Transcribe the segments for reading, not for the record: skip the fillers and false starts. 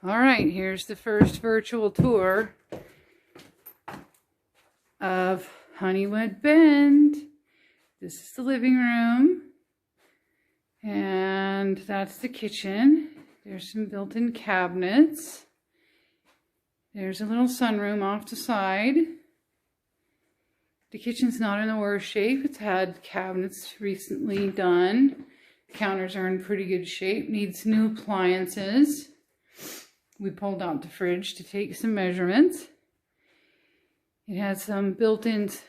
All right, here's the first virtual tour of Honeywood Bend. This is the living room, and that's the kitchen. There's some built-in cabinets. There's a little sunroom off the side. The kitchen's not in the worst shape. It's had cabinets recently done. The counters are in pretty good shape. Needs new appliances. We pulled out the fridge to take some measurements. It has some built-ins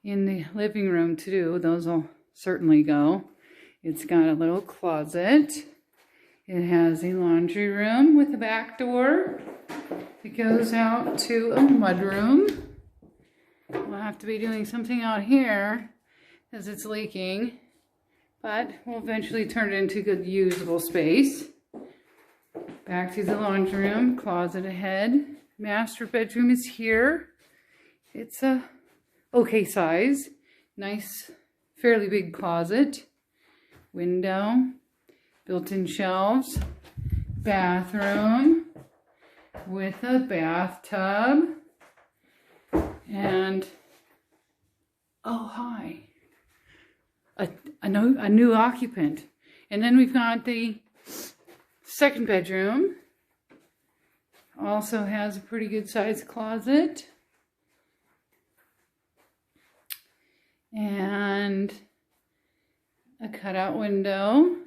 in the living room too. Those will certainly go. It's got a little closet. It has a laundry room with a back door. It goes out to a mudroom. We'll have to be doing something out here because it's leaking, but we'll eventually turn it into good usable space. Back to the laundry room, closet ahead. Master bedroom is here. It's a okay size. Nice, fairly big closet. Window, built-in shelves. Bathroom with a bathtub. And, oh hi, a new occupant. And then we've got the second bedroom. Also has a pretty good sized closet. And a cutout window.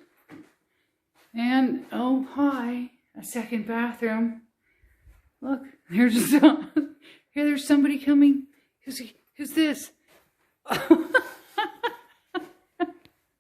And, oh hi, a second bathroom. Look, there's somebody coming. Who's this?